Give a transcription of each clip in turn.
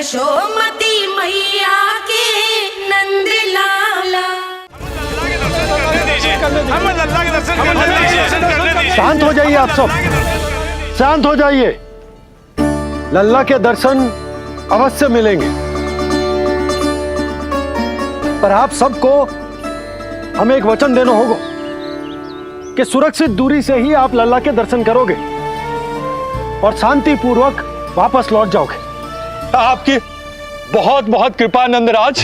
यशोमती मैया के नंद लाला। शांत हो जाइए आप सब, शांत हो जाइए। लल्ला के दर्शन अवश्य मिलेंगे, पर आप सबको हमें एक वचन देना होगा कि सुरक्षित दूरी से ही आप लल्ला के दर्शन करोगे और शांति पूर्वक वापस लौट जाओगे। आपकी बहुत बहुत कृपा नंदराज,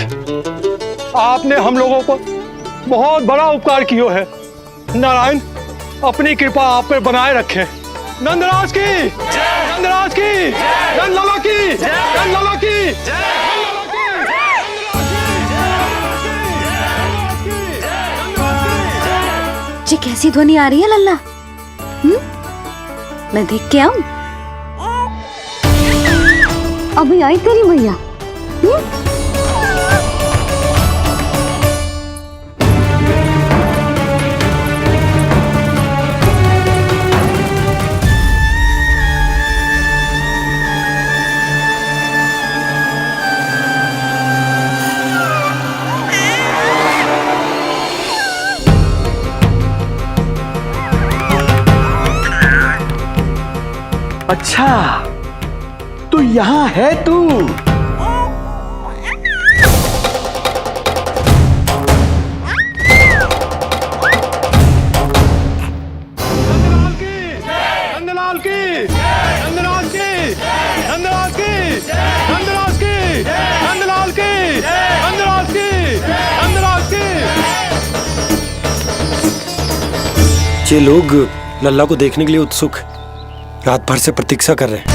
आपने हम लोगों को बहुत बड़ा उपकार किया है। नारायण अपनी कृपा आप पर बनाए रखे। नंदराज की, नंदराज की, नंदलाला की, नंदलाला की। ये कैसी ध्वनि आ रही है लल्ला? मैं देख के आऊं? अभी आई तेरी मैया। अच्छा, तो यहाँ है तू। नंदलाल की, नंदलाल की, नंदलाल की, नंदलाल की, नंदलाल की, नंदलाल की, नंदलाल की, नंदलाल की। ये लोग लल्ला को देखने के लिए उत्सुक रात भर से प्रतीक्षा कर रहे हैं।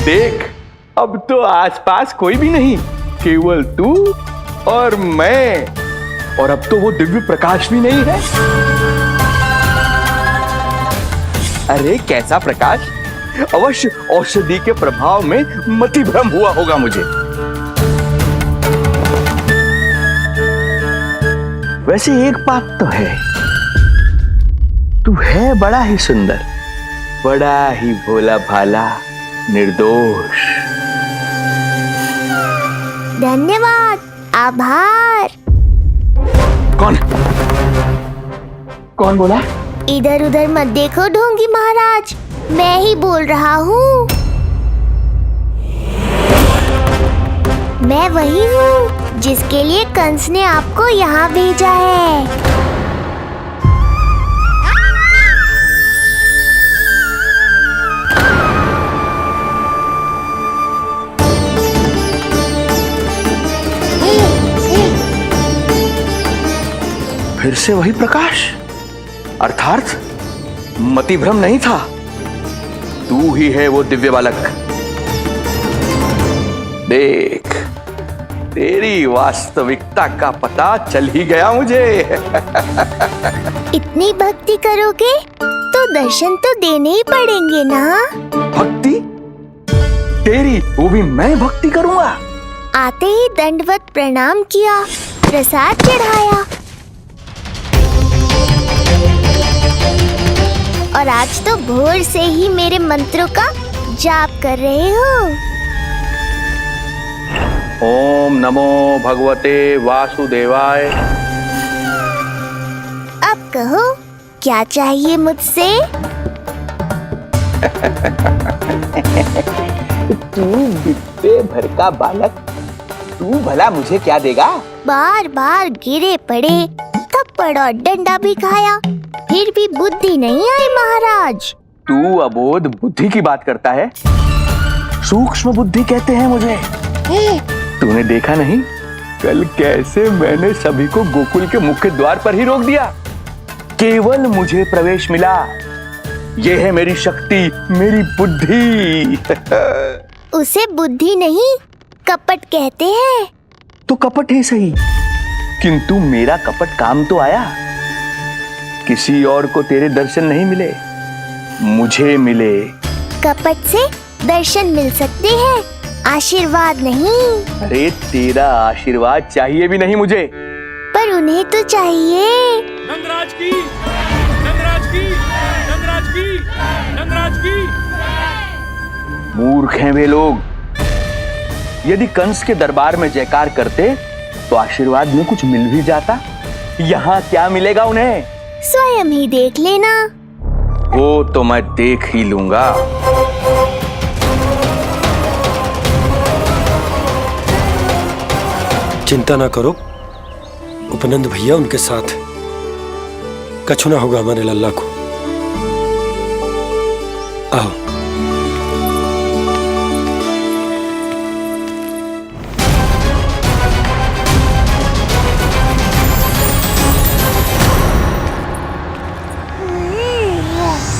देख, अब तो आसपास कोई भी नहीं, केवल तू और मैं। और अब तो वो दिव्य प्रकाश भी नहीं है। अरे कैसा प्रकाश! अवश्य औषधि के प्रभाव में मतिभ्रम हुआ होगा मुझे। वैसे एक बात तो है, तू है बड़ा ही सुंदर, बड़ा ही भोला भाला, निर्दोष। धन्यवाद, आभार। कौन बोला? इधर उधर मत देखो ढोंगी महाराज, मैं ही बोल रहा हूँ। मैं वही हूँ जिसके लिए कंस ने आपको यहाँ भेजा है। फिर से वही प्रकाश, अर्थात मतिभ्रम नहीं था। तू ही है वो दिव्य बालक। देख, तेरी वास्तविकता का पता चल ही गया मुझे। इतनी भक्ति करोगे तो दर्शन तो देने ही पड़ेंगे ना। भक्ति? तेरी? वो भी मैं भक्ति करूंगा? आते ही दंडवत प्रणाम किया, प्रसाद चढ़ाया, और आज तो भोर से ही मेरे मंत्रों का जाप कर रहे हो। ओम नमो भगवते वासुदेवाय। अब कहो, क्या चाहिए मुझसे? तू बित्ते भर का बालक, तू भला मुझे क्या देगा? बार बार गिरे पड़े, थप्पड़ और डंडा भी खाया, फिर भी बुद्धि नहीं आई महाराज। तू अबोध बुद्धि की बात करता है? सूक्ष्म बुद्धि कहते हैं मुझे। तूने देखा नहीं कल कैसे मैंने सभी को गोकुल के मुख्य द्वार पर ही रोक दिया? केवल मुझे प्रवेश मिला। यह है मेरी शक्ति, मेरी बुद्धि। उसे बुद्धि नहीं, कपट कहते हैं। तो कपट ही सही, किंतु मेरा कपट काम तो आया। किसी और को तेरे दर्शन नहीं मिले, मुझे मिले। कपट से दर्शन मिल सकते हैं, आशीर्वाद नहीं। अरे तेरा आशीर्वाद चाहिए भी नहीं मुझे। पर उन्हें तो चाहिए। नंदराज की, नंदराज की, नंदराज की, नंदराज की, मूर्ख हैं वे लोग। यदि कंस के दरबार में जयकार करते तो आशीर्वाद में कुछ मिल भी जाता। यहाँ क्या मिलेगा उन्हें? स्वयं ही देख लेना। वो तो मैं देख ही लूंगा। चिंता ना करो, उपनंद भैया उनके साथ। कछु ना होगा हमारे लल्ला को। आओ।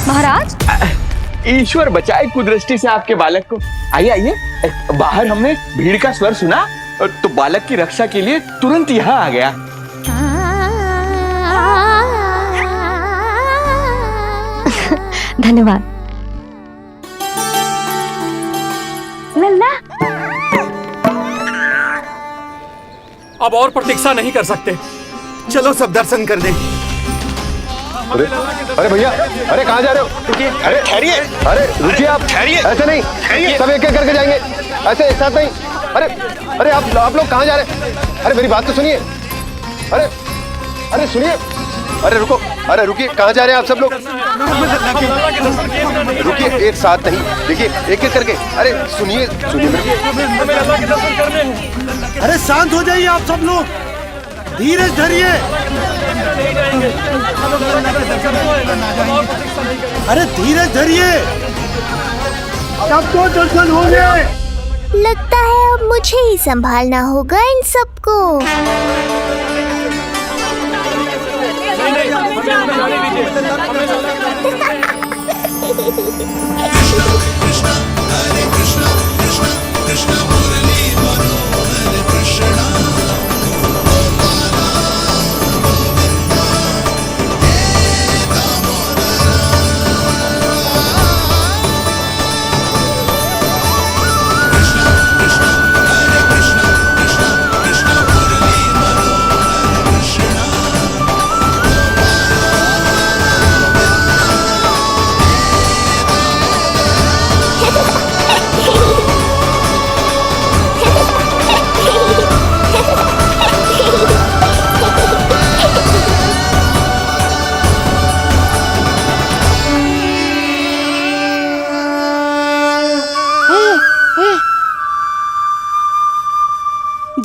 महाराज, ईश्वर बचाए कुदृष्टि से आपके बालक को। आइए आइए, बाहर हमने भीड़ का स्वर सुना तो बालक की रक्षा के लिए तुरंत यहाँ आ गया। धन्यवाद। लल्ला, अब और प्रतीक्षा नहीं कर सकते, चलो सब दर्शन कर दें। अरे भैया, अरे कहाँ जा रहे हो? अरे ठहरिए, अरे रुकिए आप, ठहरिए। ऐसे नहीं, सब एक एक करके जाएंगे, ऐसे एक साथ नहीं। अरे आप लोग कहाँ जा रहे हैं? अरे मेरी बात तो सुनिए। अरे सुनिए, अरे रुको, अरे रुकिए, कहाँ जा रहे हैं आप सब लोग? रुकिए, एक साथ नहीं, देखिए एक एक करके। अरे सुनिए। अरे शांत हो जाइए आप सब लोग, धीरज धरिए। अरे धीरज धरिए, सबको दर्शन हो गए। लगता है अब मुझे ही संभालना होगा इन सबको।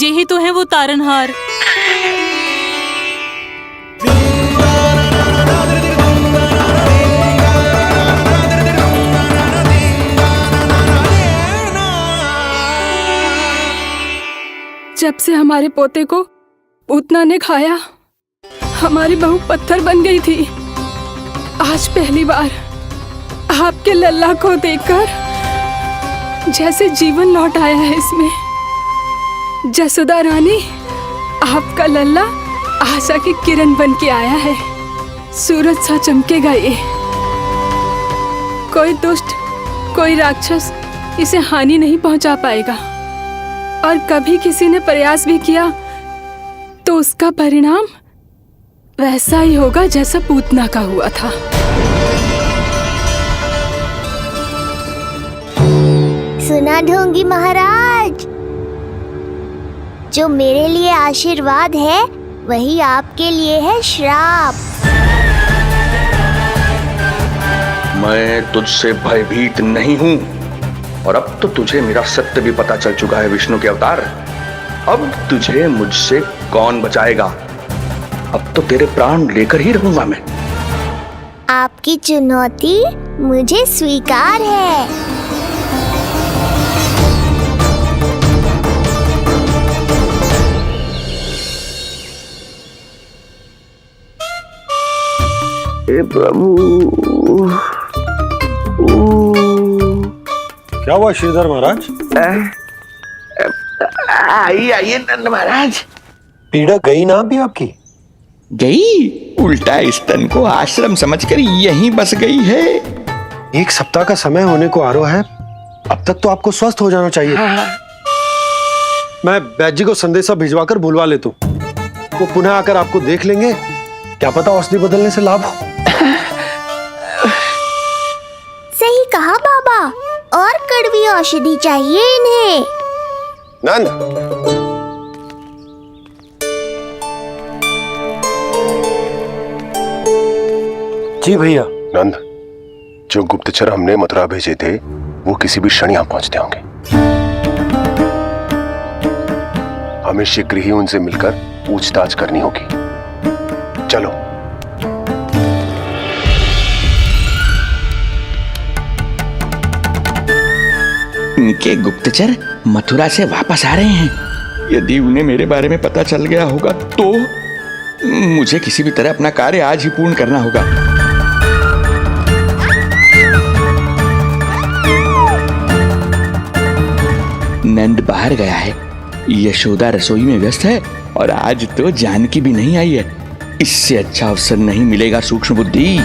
यही तो है वो तारनहार। जब से हमारे पोते को पूतना ने खाया, हमारी बहू पत्थर बन गई थी। आज पहली बार आपके लल्ला को देखकर जैसे जीवन लौट आया है इसमें। जसोदा रानी, आपका लल्ला आशा की किरण बन के आया है। सूरज सा चमकेगा ये। कोई दुष्ट, कोई राक्षस इसे हानि नहीं पहुंचा पाएगा। और कभी किसी ने प्रयास भी किया तो उसका परिणाम वैसा ही होगा जैसा पूतना का हुआ था। सुना ढोंगी महाराज, जो मेरे लिए आशीर्वाद है वही आपके लिए है श्राप। मैं तुझसे भयभीत नहीं हूं, और अब तो तुझे मेरा सत्य भी पता चल चुका है विष्णु के अवतार। अब तुझे मुझसे कौन बचाएगा? अब तो तेरे प्राण लेकर ही रहूंगा मैं। आपकी चुनौती मुझे स्वीकार है। हे प्रभु। क्या हुआ श्रीधर महाराज? आइए नंद महाराज। पीड़ा गई ना अभी आपकी? गई? उल्टा स्तन को आश्रम समझकर यहीं बस गई है। 1 सप्ताह का समय होने को आ रहा है, अब तक तो आपको स्वस्थ हो जाना चाहिए। मैं वैद्य जी को संदेशा भिजवाकर बुलवा लेता हूँ। वो पुनः आकर आपको देख लेंगे, क्या पता औषधि बदलने से लाभ हो। सही कहा बाबा, और कड़वी औषधि चाहिए इन्हें। नंद, जी भैया। नंद, जो गुप्तचर हमने मथुरा भेजे थे वो किसी भी क्षण यहां पहुंचते होंगे। हमें शीघ्र ही उनसे मिलकर पूछताछ करनी होगी। चलो। इनके गुप्तचर मथुरा से वापस आ रहे हैं। यदि उन्हें मेरे बारे में पता चल गया होगा तो मुझे किसी भी तरह अपना कार्य आज ही पूर्ण करना होगा। नंद बाहर गया है, यशोदा रसोई में व्यस्त है और आज तो जानकी भी नहीं आई है। इससे अच्छा अवसर नहीं मिलेगा सूक्ष्म बुद्धि।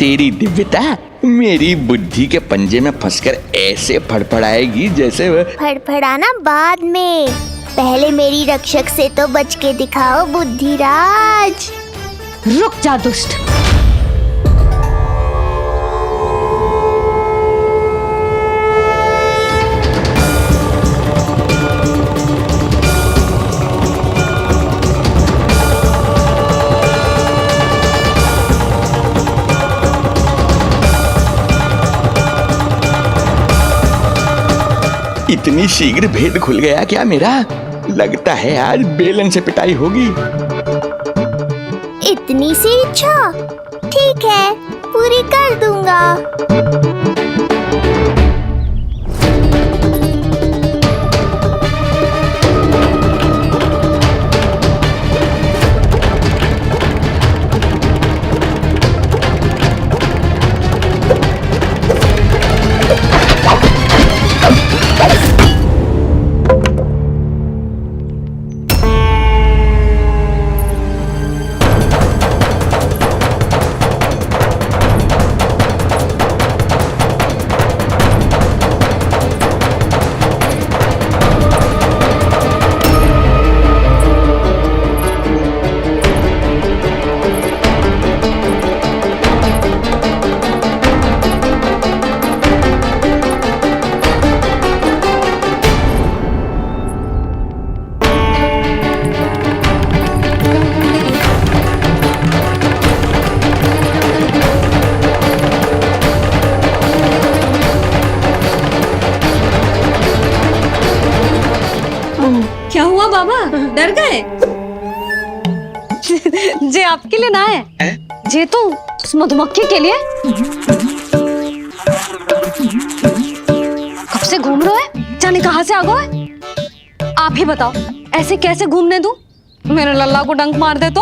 तेरी दिव्यता मेरी बुद्धि के पंजे में फंसकर ऐसे फड़फड़ाएगी जैसे वह। फड़फड़ाना बाद में, पहले मेरी रक्षक से तो बच के दिखाओ बुद्धिराज। रुक जा दुष्ट। इतनी शीघ्र भेद खुल गया क्या मेरा? लगता है आज बेलन से पिटाई होगी। इतनी सी इच्छा? ठीक है, पूरी कर दूंगा। क्या हुआ बाबा, डर गए? जे आपके लिए ना है, जे तो उस मधुमक्खी के लिए। कब से घूम रहे हैं, जाने कहां से आ गए? आप ही बताओ, ऐसे कैसे घूमने दूं? मेरे लल्ला को डंक मार दे तो?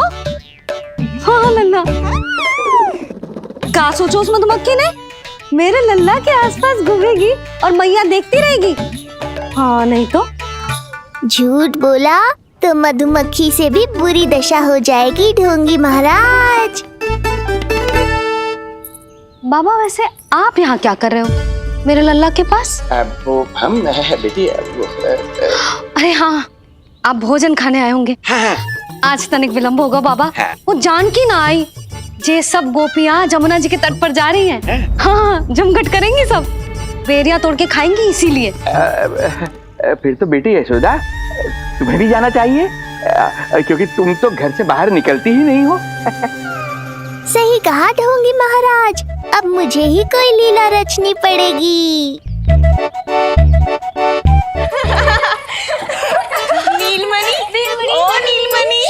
हाँ लल्ला, क्या सोचो उस मधुमक्खी ने? मेरे लल्ला के आसपास घूमेगी और मैया देखती रहेगी। हाँ नहीं तो? झूठ बोला तो मधुमक्खी से भी बुरी दशा हो जाएगी ढोंगी महाराज। बाबा वैसे आप यहाँ क्या कर रहे हो मेरे लल्ला के पास? वो हम बेटी अरे हाँ, आप भोजन खाने आए होंगे। हाँ। आज तनिक विलंब होगा बाबा। हाँ। वो जानकी ना आई, जे सब गोपियाँ जमुना जी के तट पर जा रही हैं। हाँ, जमघट करेंगी सब, बेरिया तोड़ के खाएंगी इसीलिए। फिर तो बेटी यशोदा तुम्हें भी जाना चाहिए, क्योंकि तुम तो घर से बाहर निकलती ही नहीं हो। सही कहा ढोंगी महाराज, अब मुझे ही कोई लीला रचनी पड़ेगी। नीलमणि, ओ नीलमणि।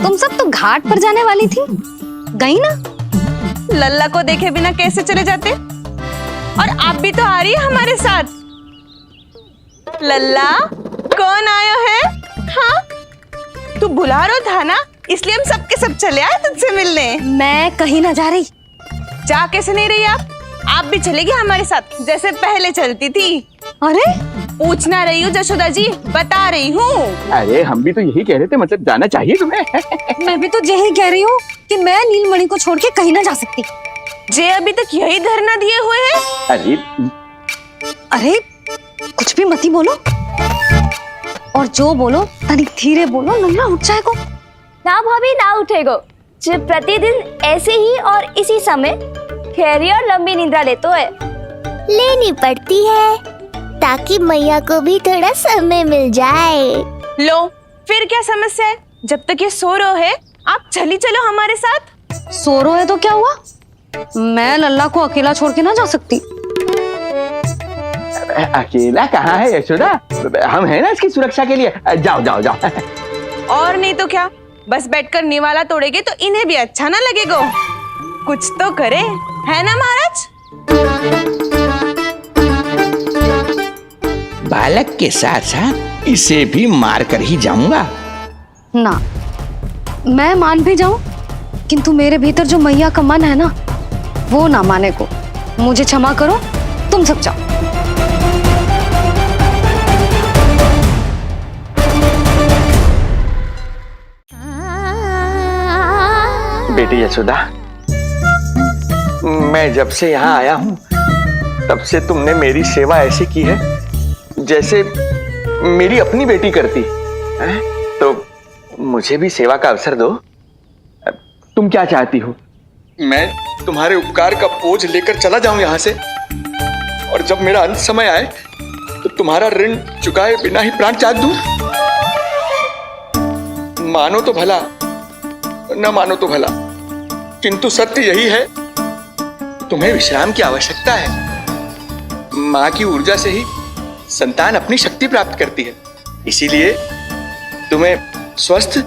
तुम सब तो घाट पर जाने वाली थी, गई ना? लल्ला को देखे बिना कैसे चले जाते? और आप भी तो आ रही है हमारे साथ। लल्ला, कौन आयो है? हाँ, तू बुला रहा था ना, इसलिए हम सबके सब चले आए तुझसे मिलने। मैं कहीं ना जा रही। जा कैसे नहीं रही आप भी चलेगी हमारे साथ, जैसे पहले चलती थी। अरे पूछना रही हूँ जशोदा जी, बता रही हूँ। अरे हम भी तो यही कह रहे थे, मतलब जाना चाहिए तुम्हें। मैं भी तो यही कह रही हूँ कि मैं नीलमणि को छोड़ के कहीं ना जा सकती। जे अभी तक यही धरना दिए हुए हैं। अरे अरे कुछ भी मती बोलो, और जो बोलो तनिक धीरे बोलो, लल्ला उठ जाएगा। ना भाभी ना उठेगो। जो प्रतिदिन ऐसे ही और इसी समय गहरी और लंबी निद्रा लेते है। लेनी पड़ती है ताकि मैया को भी थोड़ा समय मिल जाए। लो फिर क्या समस्या है? जब तक ये सो रहे है आप चली चलो हमारे साथ। सो रो है तो क्या हुआ? मैं लल्ला को अकेला छोड़ के ना जा सकती। अकेला कहाँ है यशोदा, हम हैं ना इसकी सुरक्षा के लिए। जाओ जाओ जाओ। और नहीं तो क्या, बस बैठकर निवाला तोड़ेगे तो इन्हें भी अच्छा ना लगेगा। कुछ तो करे, है ना महाराज? बालक के साथ साथ इसे भी मार कर ही जाऊंगा। ना, मैं मान भी जाऊं, किंतु मेरे भीतर जो मैया का मन है ना, वो ना माने को। मुझे क्षमा करो, तुम सब जाओ। बेटी यशोदा, मैं जब से यहाँ आया हूँ तब से तुमने मेरी सेवा ऐसी की है जैसे मेरी अपनी बेटी करती है। तो मुझे भी सेवा का अवसर दो। तुम क्या चाहती हो? मैं तुम्हारे उपकार का बोझ लेकर चला जाऊं यहाँ से, और जब मेरा अंत समय आए तो तुम्हारा ऋण चुकाए बिना ही प्राण त्याग दूं? मानो तो भला, न मानो तो भला, किंतु सत्य यही है, तुम्हें विश्राम की आवश्यकता है। माँ की ऊर्जा से ही संतान अपनी शक्ति प्राप्त करती है। इसीलिए तुम्हें स्वस्थ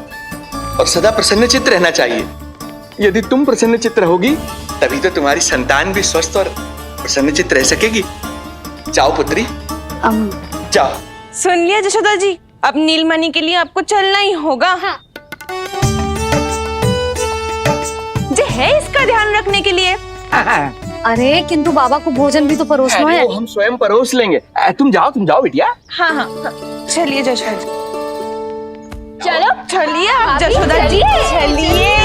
और सदा प्रसन्नचित्त रहना चाहिए। यदि तुम प्रसन्नचित्त रहोगी तभी तो तुम्हारी संतान भी स्वस्थ और प्रसन्नचित्त रह सकेगी। जाओ पुत्री, जाओ। सुन लिया जशोदा जी, अब नीलमणि के लिए आपको चलना ही होगा। हाँ। जे है इसका ध्यान रखने के लिए। अरे किंतु बाबा को भोजन भी तो परोसना है। वो हम स्वयं परोस लेंगे। तुम जाओ बिटिया। हाँ हाँ, चलिए जशोदा जी। चलो चलिए आप जशोदा जी, चलिए।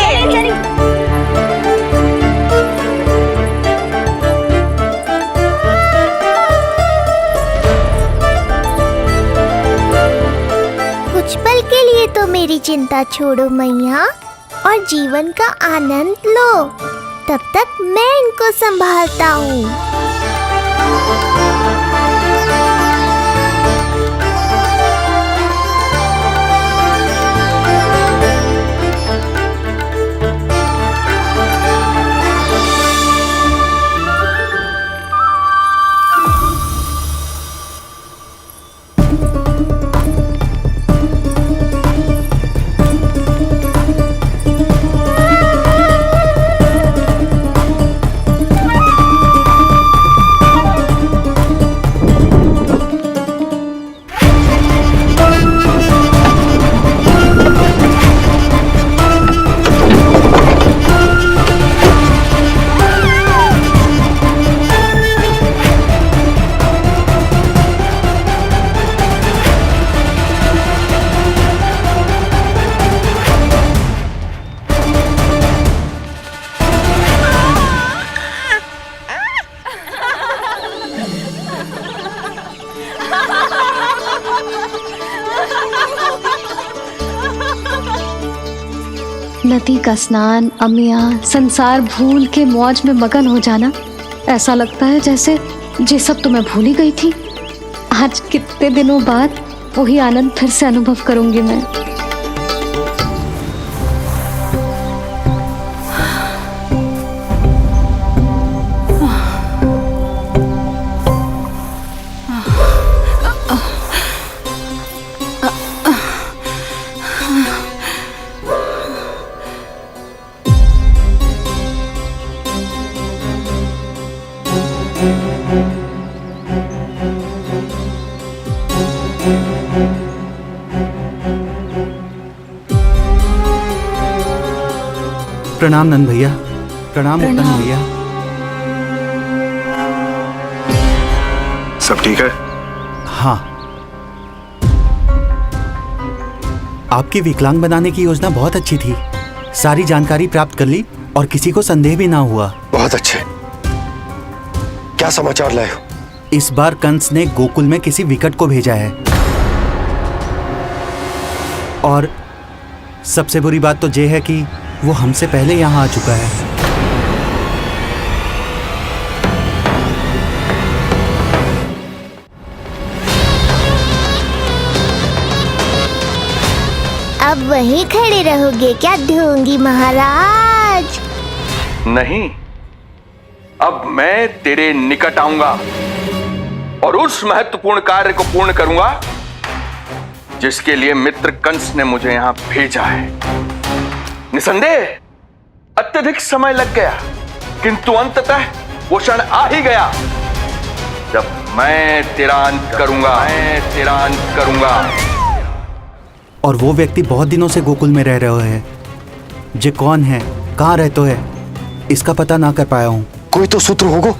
कुछ पल के लिए तो मेरी चिंता छोड़ो मैया और जीवन का आनंद लो। तब तक मैं इनको संभालता हूँ। नदी का स्नान, अमिया, संसार भूल के मौज में मगन हो जाना, ऐसा लगता है जैसे ये सब तो मैं भूल ही गई थी। आज कितने दिनों बाद वही आनंद फिर से अनुभव करूंगी मैं। प्रणाम नंद भैया। प्रणाम उत्तम भैया। सब ठीक है? हाँ, आपकी विकलांग बनाने की योजना बहुत अच्छी थी। सारी जानकारी प्राप्त कर ली और किसी को संदेह भी ना हुआ। बहुत अच्छे। क्या समाचार लाए हो? इस बार कंस ने गोकुल में किसी विकट को भेजा है। और सबसे बुरी बात तो ये है कि वो हमसे पहले यहाँ आ चुका है। अब वहीं खड़े रहोगे क्या ढोंगी महाराज? नहीं, अब मैं तेरे निकट आऊंगा और उस महत्वपूर्ण कार्य को पूर्ण करूंगा जिसके लिए मित्र कंस ने मुझे यहां भेजा है। निसंदेह अत्यधिक समय लग गया, किंतु अंततः वो क्षण आ ही गया जब मैं तेरा अंत करूंगा। और वो व्यक्ति बहुत दिनों से गोकुल में रह रहे हैं। जे कौन है, कहाँ रहते है, इसका पता ना कर पाया हूँ। कोई तो सूत्र होगा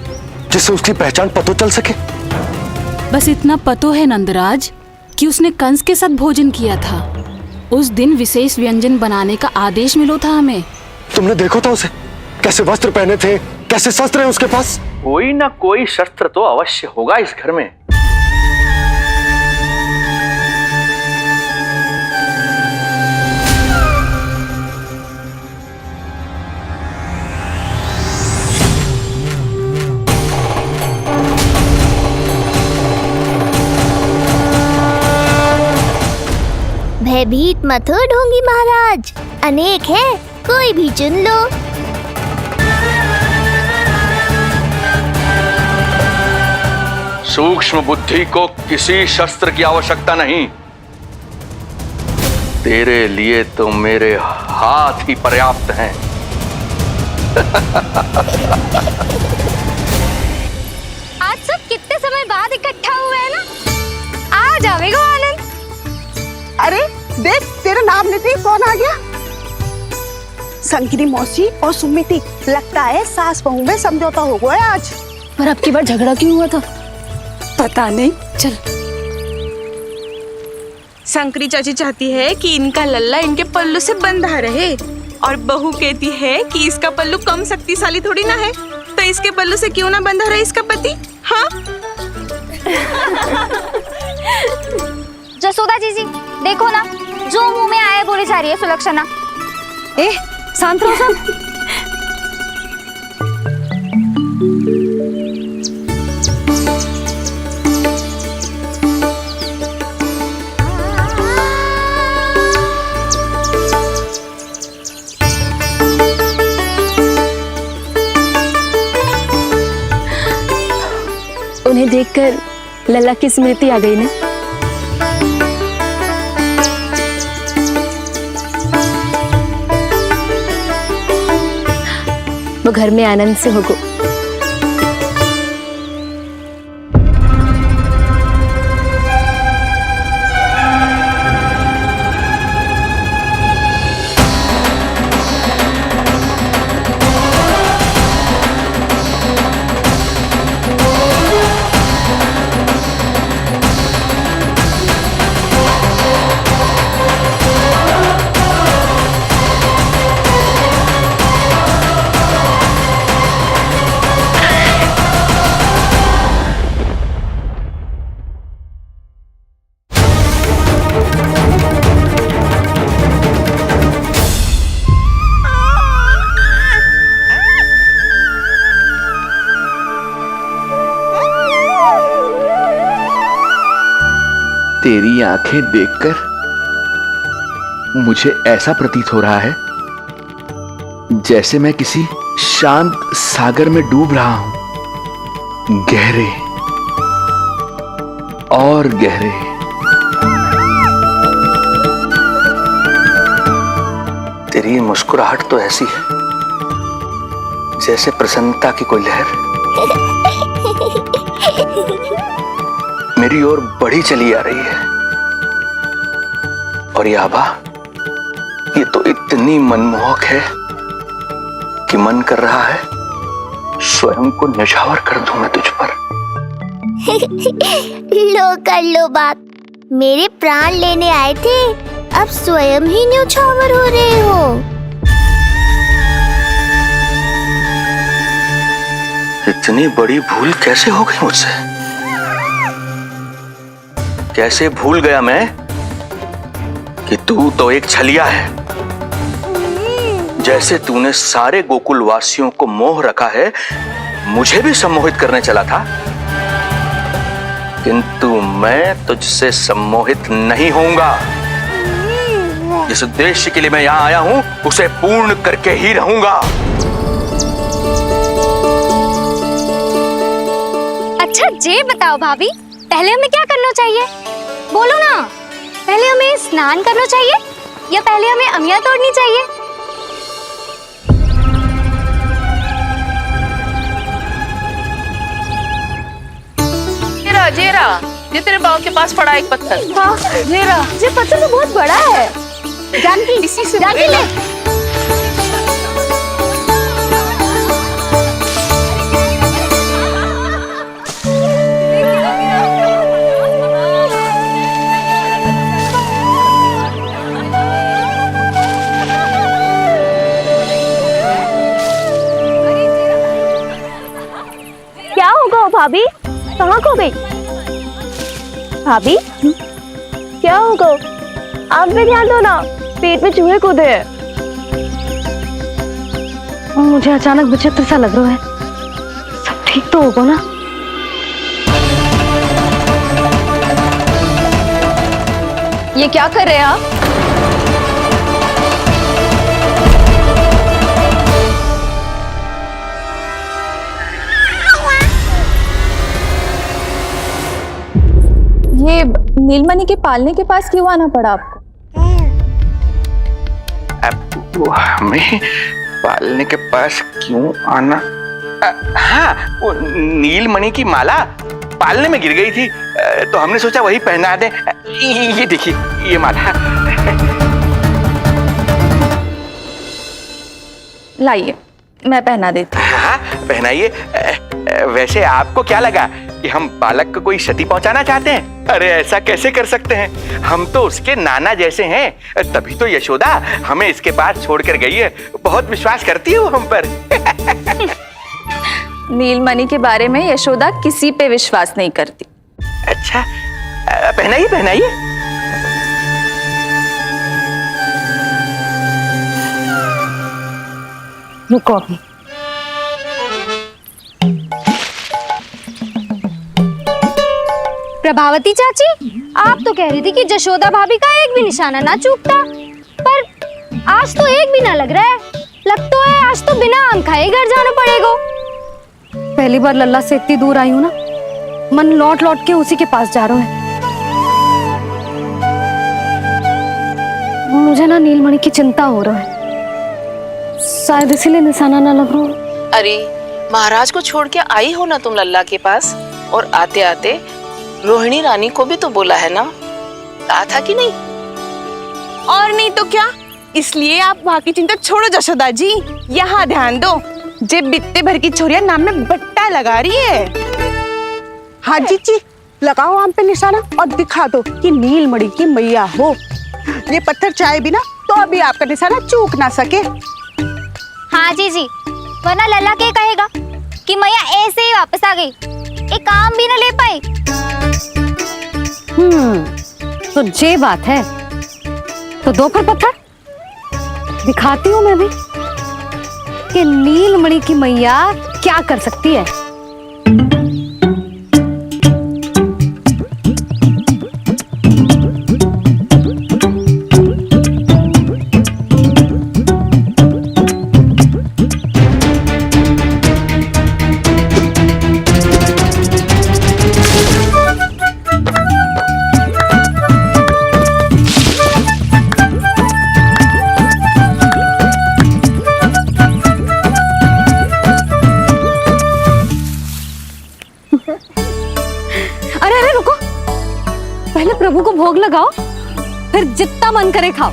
जिससे उसकी पहचान पता चल सके। बस इतना पतो है नंदराज कि उसने कंस के साथ भोजन किया था। उस दिन विशेष व्यंजन बनाने का आदेश मिलो था हमें। तुमने देखो था उसे? कैसे वस्त्र पहने थे, कैसे शस्त्र हैं उसके पास? कोई ना कोई शस्त्र तो अवश्य होगा इस घर में। भयभीत मत हो ढोंगी महाराज, अनेक है, कोई भी चुन लो। सूक्ष्म बुद्धि को किसी शस्त्र की आवश्यकता नहीं। तेरे लिए तो मेरे हाथ ही पर्याप्त हैं। आज सब कितने समय बाद इकट्ठा हुए हैं ना, आ जाएगा आनंद। अरे देख, तेरा नाम लेते ही कौन आ गया? संकिनी मौसी और सुमिति, लगता है सास बहू में समझौता हो गया आज। पर अब की बार झगड़ा क्यों हुआ था? पता नहीं। चल। शंकरी चाची चाहती है कि इनका लल्ला इनके पल्लू से बंधा रहे, और बहू कहती है कि इसका पल्लू कम शक्तिशाली थोड़ी ना है, तो इसके पल्लू से क्यों ना बंधा रहे इसका पति। हाँ जसोदा जीजी, देखो ना, जो मुंह में आए बोली जा रही है सुलक्षणा। ए, शांत रहो सब। उन्हें देखकर लल्ला की स्मृति आ गई ना। वो घर में आनंद से होगो। तेरी आंखें देखकर मुझे ऐसा प्रतीत हो रहा है जैसे मैं किसी शांत सागर में डूब रहा हूं, गहरे और गहरे। तेरी मुस्कुराहट तो ऐसी है जैसे प्रसन्नता की कोई लहर मेरी ओर बढ़ी चली आ रही है। और ये आभा, ये तो इतनी मनमोहक है कि मन कर रहा है स्वयं को न्यौछावर कर दूं मैं तुझ पर। लो कर लो बात, मेरे प्राण लेने आए थे अब स्वयं ही न्यौछावर हो रहे हो। इतनी बड़ी भूल कैसे हो गई मुझसे? कैसे भूल गया मैं कि तू तो एक छलिया है। जैसे तूने सारे गोकुल वासियों को मोह रखा है, मुझे भी सम्मोहित करने चला था, किंतु मैं तुझसे सम्मोहित नहीं होऊंगा। जिस उद्देश्य के लिए मैं यहां आया हूं उसे पूर्ण करके ही रहूंगा। अच्छा ये बताओ भाभी, पहले हमें क्या करना चाहिए? बोलो ना, पहले हमें स्नान करना चाहिए या पहले हमें अमिया तोड़नी चाहिए? जेरा, ये तेरे बाव के पास पड़ा एक पत्थर। हाँ, ये पत्थर तो बहुत बड़ा है। जानकी, इसी से जानकी ले। क्या होगा भाभी? कहाँ खो गई भाभी? क्या होगा? आप भी ध्यान दो ना, पेट में चूहे कूदे हैं। मुझे अचानक विचित्र सा लग रहा है। सब ठीक तो होगा ना? ये क्या कर रहे हैं आप? ये नीलमणि के पालने के पास क्यों आना पड़ा आपको? वो हमें पालने के पास क्यों आना? हाँ, वो नीलमणि की माला पालने में गिर गई थी, तो हमने सोचा वही पहना दे। ये देखिए, ये माला। लाइए, मैं पहना देती हूँ। हाँ, पहनाइए। वैसे आपको क्या लगा कि हम बालक को कोई क्षति पहुंचाना चाहते हैं? अरे ऐसा कैसे कर सकते हैं? हम तो उसके नाना जैसे हैं, तभी तो यशोदा हमें इसके पास छोड़कर गई है। बहुत विश्वास करती है वो हम पर। नीलमणि के बारे में यशोदा किसी पे विश्वास नहीं करती। अच्छा, पहनाइए पहनाइए। रुको अभी। प्रभावती चाची, आप तो कह रही थी कि जशोदा भाभी का एक भी निशाना ना चूकता, पर आज तो एक भी ना लग रहा है। लग तो है आज तो बिना आम खाए घर जाना पड़ेगा। पहली बार लल्ला से इतनी दूर आई हूँ ना, मन लौट लौट के उसी के पास जा रहा है। मुझे ना नीलमणि की चिंता हो रहा है, शायद इसीलिए निशाना ना लग रहा। अरे महाराज को छोड़ के आई हो ना तुम लल्ला के पास, और आते आते रोहिणी रानी को भी तो बोला है ना, कहा था कि नहीं? और नहीं तो क्या, इसलिए आप वहाँ की चिंता छोड़ो जशोदा जी, यहाँ ध्यान दो। जे बित्ते भर की छोरिया नाम में बट्टा लगा रही है। हाँ जी, लगाओ आम पे निशाना और दिखा दो कि नीलमणि की मैया हो। ये पत्थर चाहे भी ना तो अभी आपका निशाना चूक ना सके। हाँ जी, वरना लल्ला क्या कहेगा कि मैया ऐसे ही वापस आ गई, एक काम भी न ले पाई। तो ये बात है, तो दो पर पत्थर दिखाती हूँ मैं भी कि नीलमणि की मैया क्या कर सकती है। अरे रुको, पहले प्रभु को भोग लगाओ, फिर जितना मन करे खाओ।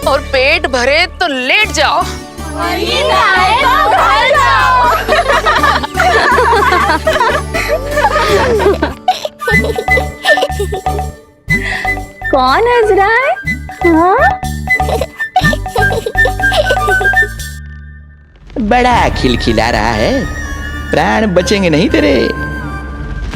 और पेट भरे तो लेट जाओ। कौन हंस रहा है? बड़ा खिलखिला रहा है, प्राण बचेंगे नहीं तेरे।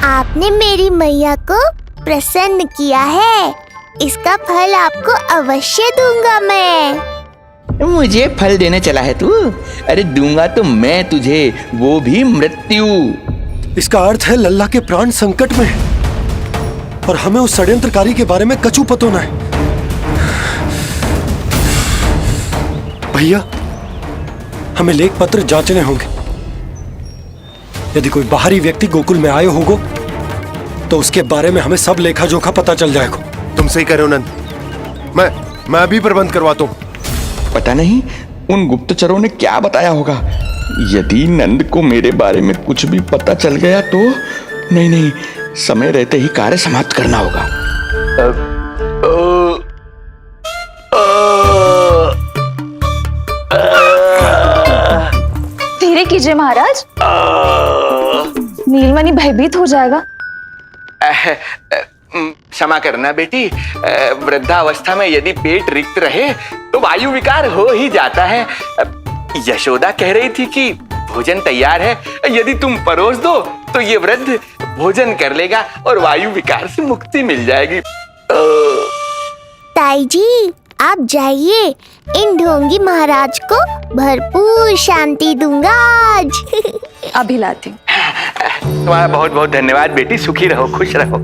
आपने मेरी मैया को प्रसन्न किया है, इसका फल आपको अवश्य दूंगा मैं। मुझे फल देने चला है तू? अरे दूंगा तो मैं तुझे, वो भी मृत्यु। इसका अर्थ है लल्ला के प्राण संकट में है और हमें उस षड्यंत्रकारी के बारे में कचू पतो न है। भैया, हमें लेख पत्र जांचने होंगे। यदि कोई बाहरी व्यक्ति गोकुल में आए होगो तो उसके बारे में हमें सब लेखा जोखा पता चल जाएगा। तुम सही कह रहे हो नंद। मैं अभी प्रबंध करवाता हूँ। पता नहीं उन गुप्तचरों ने क्या बताया होगा। यदि नंद को मेरे बारे में कुछ भी पता चल गया तो नहीं, समय रहते ही कार्य समाप्त करना होगा। धीरे कीजिए महाराज, नीलमणि भयभीत हो जाएगा। क्षमा करना बेटी, वृद्धावस्था में यदि पेट रिक्त रहे तो वायु विकार हो ही जाता है। यशोदा कह रही थी कि भोजन तैयार है, यदि तुम परोस दो तो ये वृद्ध भोजन कर लेगा और वायु विकार से मुक्ति मिल जाएगी। ताई जी, आप जाइए, इन ढोंगी महाराज को भरपूर शांति दूंगा आज। अभी लाती हूँ। तुम्हारा बहुत बहुत धन्यवाद बेटी, सुखी रहो, खुश रहो।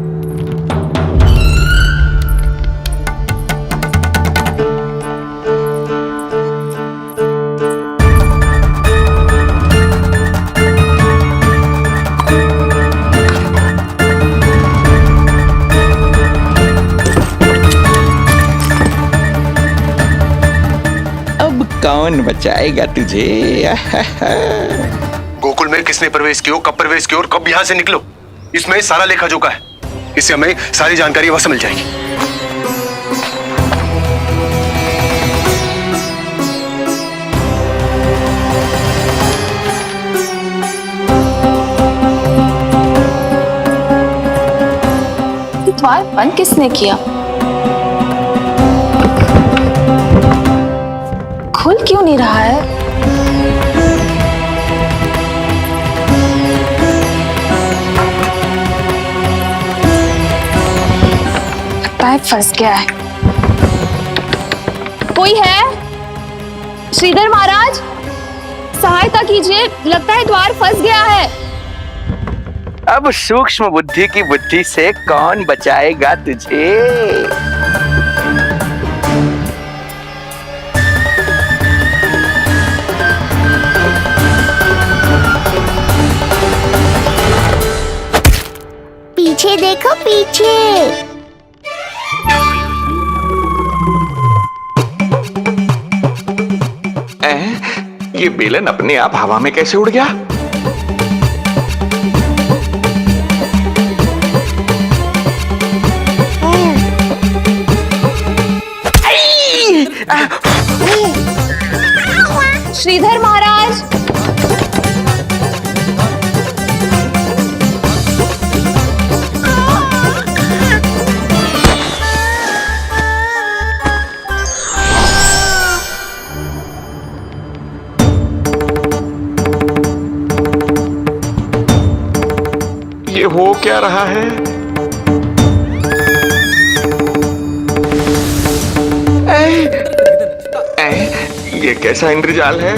कौन बचाएगा तुझे? गोकुल में किसने प्रवेश किया, कब प्रवेश किया और कब यहाँ से निकलो, इसमें सारा लेखा जोखा है। इससे हमें सारी जानकारी वहां से मिल जाएगी। द्वार बंद किसने किया? खुल क्यों नहीं रहा है? पैर फंस गया है। कोई है? श्रीधर महाराज, सहायता कीजिए, लगता है द्वार फंस गया है। अब सूक्ष्म बुद्धि की बुद्धि से कौन बचाएगा तुझे? पीछे देखो, पीछे। ये बेलन अपने आप हवा में कैसे उड़ गया? श्रीधर महाराज, ये हो क्या रहा है? ये कैसा इंद्रजाल है?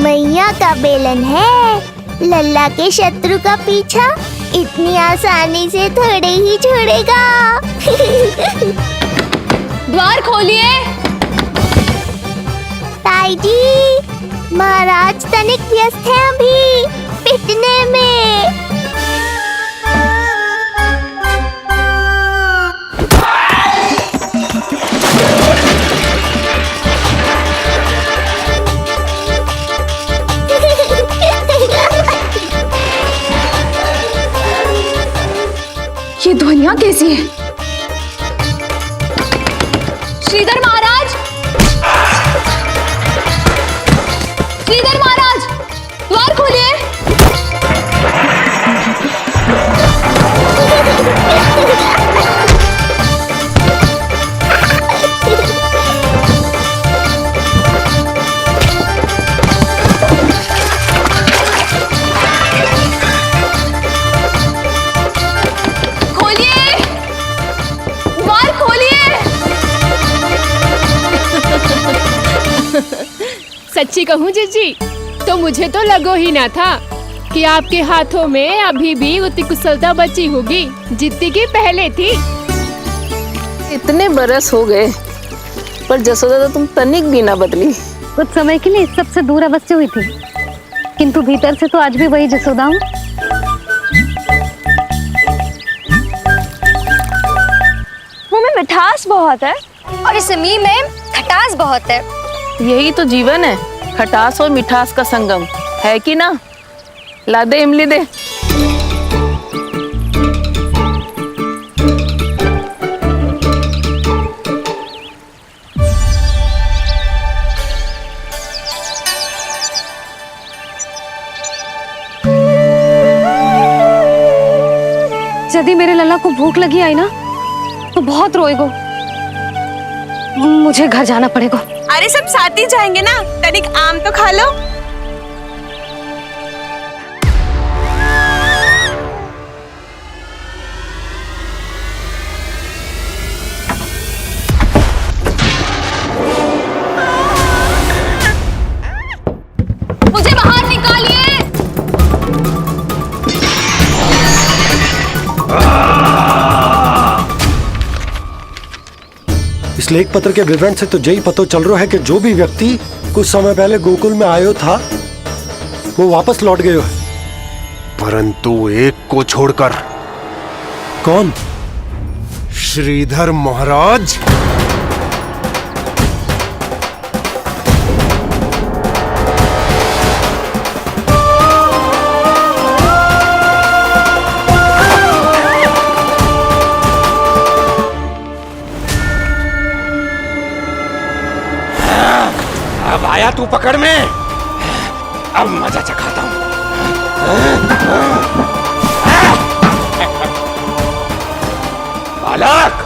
मैया का बेलन है, लल्ला के शत्रु का पीछा इतनी आसानी से थोड़े ही छोड़ेगा। द्वार खोलिए। ताई जी, महाराज तनिक व्यस्त हैं अभी पिटने में। ये ध्वनियां कैसी है? श्रीधर महाराज, सच्ची कहूँ जीजी तो मुझे तो लगो ही ना था कि आपके हाथों में अभी भी उतनी कुशलता बची होगी जितनी की पहले थी। इतने बरस हो गए पर जसोदा तो तुम तनिक भी ना बदली। कुछ समय के लिए सबसे दूर अवश्य हुई थी, किंतु भीतर से तो आज भी वही जसोदा हूँ। मुंह में मिठास बहुत है और इस मी में खटास बहुत है। यही तो जीवन है, खटास और मिठास का संगम है कि ना। ला दे इमली दे। यदि मेरे लल्ला को भूख लगी आई ना तो बहुत रोएगो। मुझे घर जाना पड़ेगा। अरे सब साथ ही जाएंगे ना, तनिक आम तो खा लो। मुझे बाहर निकालिए। इस लेख पत्र के विवरण से तो यही पता चल रहा है कि जो भी व्यक्ति कुछ समय पहले गोकुल में आयो था वो वापस लौट गयो है, परंतु एक को छोड़कर। कौन? श्रीधर महाराज। अब आया तू पकड़ में, अब मजा चखाता हूं। बालक,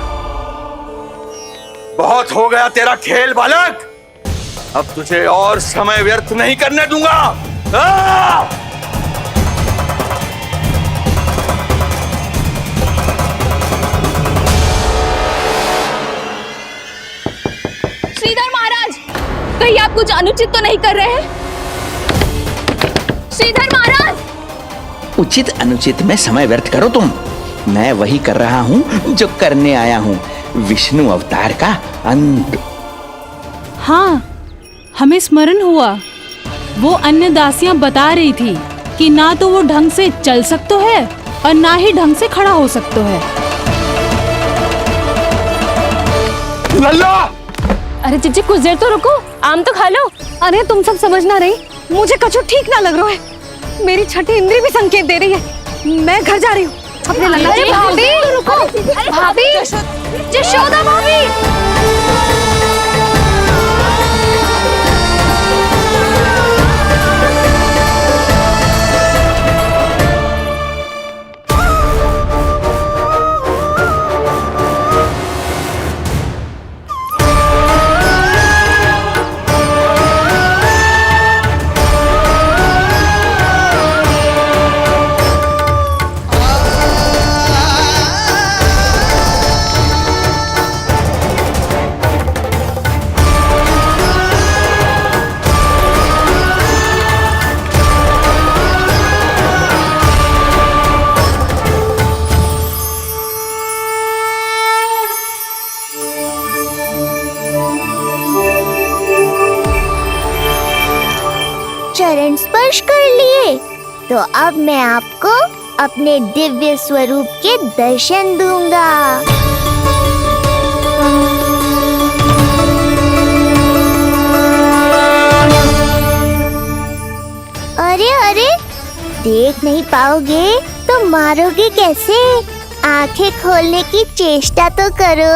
बहुत हो गया तेरा खेल बालक, अब तुझे और समय व्यर्थ नहीं करने दूंगा। श्रीधर महाराज, कहीं आप कुछ अनुचित तो नहीं कर रहे हैं? श्रीधर महाराज! उचित अनुचित में समय व्यर्थ करो तुम, मैं वही कर रहा हूँ जो करने आया हूँ, विष्णु अवतार का अंत। हाँ, हमें स्मरण हुआ, वो अन्य दासियां बता रही थी कि ना तो वो ढंग से चल सकते है और ना ही ढंग से खड़ा हो सकते है। लल्ला! अरे जीजी कुछ देर तो रुको, आम तो खा लो। अरे तुम सब समझ ना रही, मुझे कछु ठीक ना लग रहा है। मेरी छठी इंद्री भी संकेत दे रही है, मैं घर जा रही हूँ अपने लल्ला। अरे भाभी रुको, अरे भाभी, जशोदा भाभी। चरण स्पर्श कर लिए तो अब मैं आपको अपने दिव्य स्वरूप के दर्शन दूंगा। अरे अरे, देख नहीं पाओगे तो मारोगे कैसे? आंखें खोलने की चेष्टा तो करो।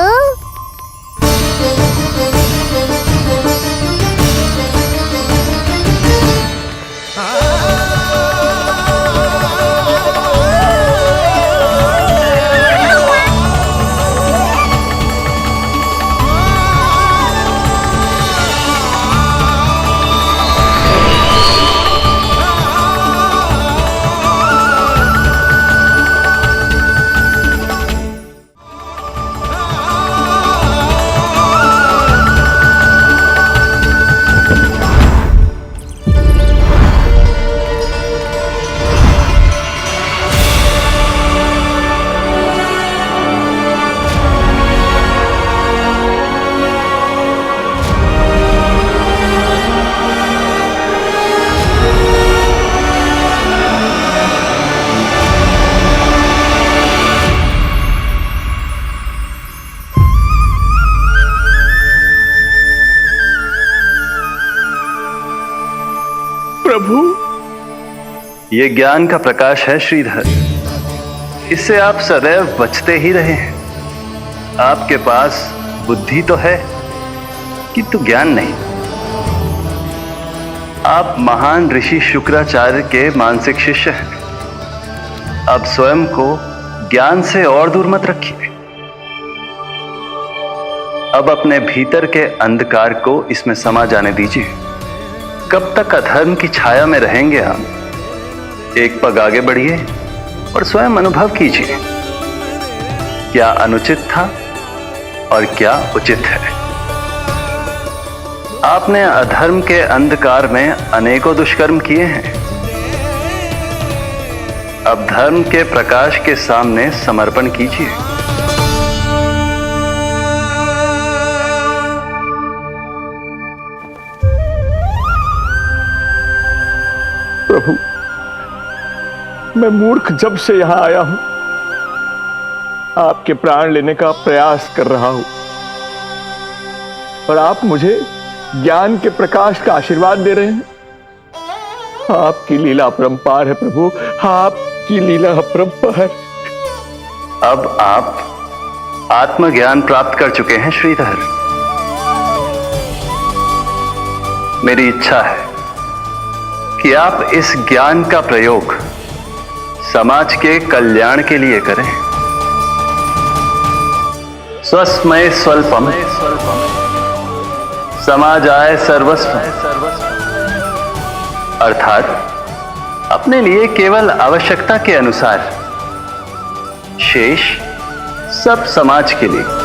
प्रभु। ये ज्ञान का प्रकाश है श्रीधर, इससे आप सदैव बचते ही रहे हैं। आपके पास बुद्धि तो है किंतु ज्ञान नहीं। आप महान ऋषि शुक्राचार्य के मानसिक शिष्य हैं। अब स्वयं को ज्ञान से और दूर मत रखिए। अब अपने भीतर के अंधकार को इसमें समा जाने दीजिए। कब तक अधर्म की छाया में रहेंगे हम? एक पग आगे बढ़िए और स्वयं अनुभव कीजिए क्या अनुचित था और क्या उचित है। आपने अधर्म के अंधकार में अनेकों दुष्कर्म किए हैं। अब धर्म के प्रकाश के सामने समर्पण कीजिए। प्रभु, मैं मूर्ख जब से यहां आया हूं, आपके प्राण लेने का प्रयास कर रहा हूं और आप मुझे ज्ञान के प्रकाश का आशीर्वाद दे रहे हैं। आपकी लीला अपरंपार है प्रभु, आपकी लीला अपरंपार। अब आप आत्मज्ञान प्राप्त कर चुके हैं श्रीधर। मेरी इच्छा है कि आप इस ज्ञान का प्रयोग समाज के कल्याण के लिए करें। स्वस्मय स्वल्पम समाजाय सर्वस्व, अर्थात अपने लिए केवल आवश्यकता के अनुसार, शेष सब समाज के लिए।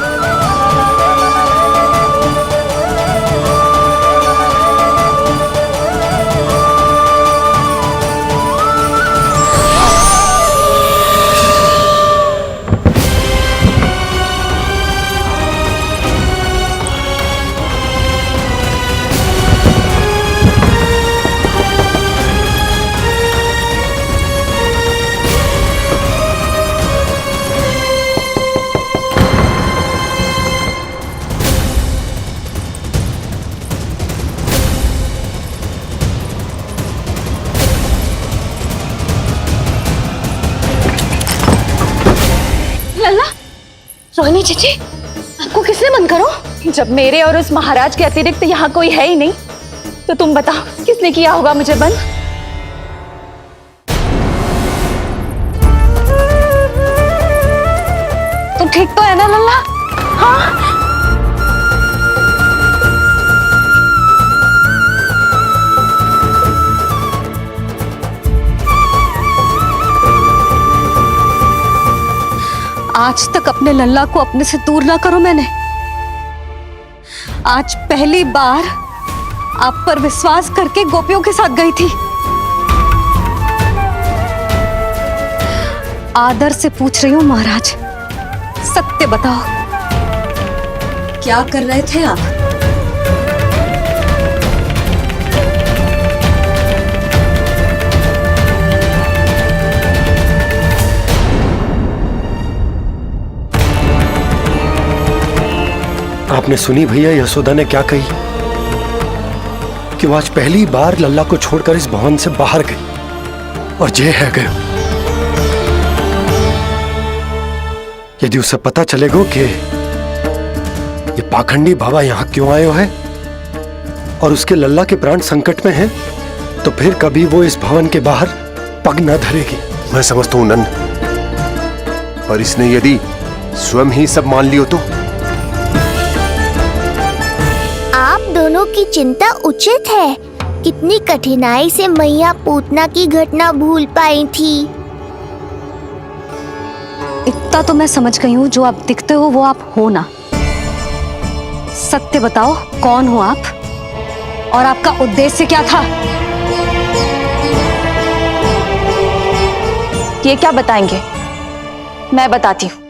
रोहिणी चीची, आपको किसने बंद करो? जब मेरे और उस महाराज के अतिरिक्त यहाँ कोई है ही नहीं, तो तुम बताओ किसने किया होगा मुझे बंद? तुम ठीक तो है ना लल्ला? हाँ? आज तक अपने लल्ला को अपने से दूर ना करो मैंने। आज पहली बार आप पर विश्वास करके गोपियों के साथ गई थी। आदर से पूछ रही हूँ महाराज, सत्य बताओ, क्या कर रहे थे आप? आपने सुनी भैया यशोदा ने क्या कही कि वो आज पहली बार लल्ला को छोड़कर इस भवन से बाहर गई और जे है गए। यदि उसे पता चलेगा कि ये पाखंडी बाबा यहां क्यों आए है और उसके लल्ला के प्राण संकट में हैं, तो फिर कभी वो इस भवन के बाहर पग न धरेगी। मैं समझता हूं नंद, पर इसने यदि स्वयं ही सब मान लियो तो? आप दोनों की चिंता उचित है। कितनी कठिनाई से मैया पूतना की घटना भूल पाई थी। इतना तो मैं समझ गई हूँ, जो आप दिखते हो वो आप हो ना। सत्य बताओ, कौन हो आप और आपका उद्देश्य क्या था? ये क्या बताएंगे? मैं बताती हूँ।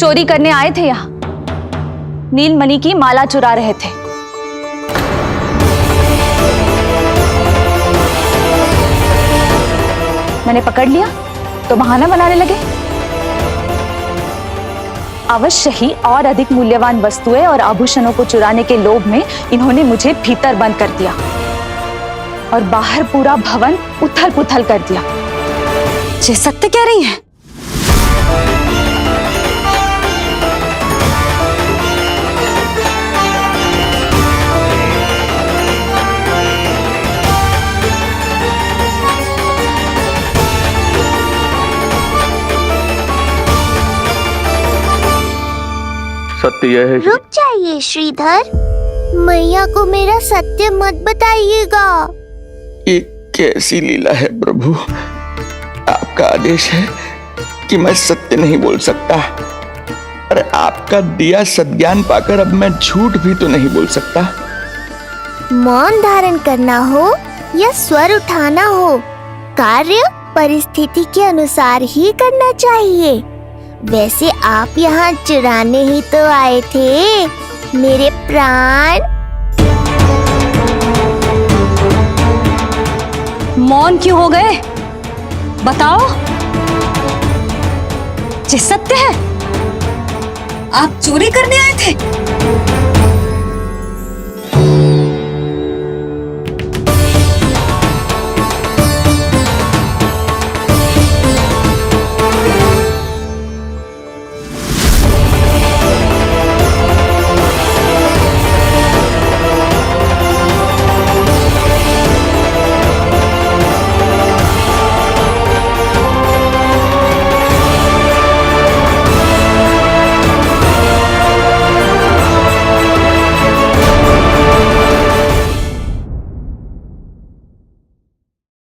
चोरी करने आए थे यहाँ, नीलमणि की माला चुरा रहे थे। मैंने पकड़ लिया तो बहाना बनाने लगे। अवश्य ही और अधिक मूल्यवान वस्तुएं और आभूषणों को चुराने के लोभ में इन्होंने मुझे भीतर बंद कर दिया और बाहर पूरा भवन उथल पुथल कर दिया। ये सत्य कह रही हैं? सत्य यह है। रुक जाइए श्रीधर, मैया को मेरा सत्य मत बताइएगा। ये कैसी लीला है प्रभु, आपका आदेश है कि मैं सत्य नहीं बोल सकता, पर आपका दिया सद्ज्ञान पाकर अब मैं झूठ भी तो नहीं बोल सकता। मौन धारण करना हो या स्वर उठाना हो, कार्य परिस्थिति के अनुसार ही करना चाहिए। वैसे आप यहाँ चुराने ही तो आए थे मेरे प्राण। मौन क्यों हो गए? बताओ, ये सत्य है? आप चोरी करने आए थे?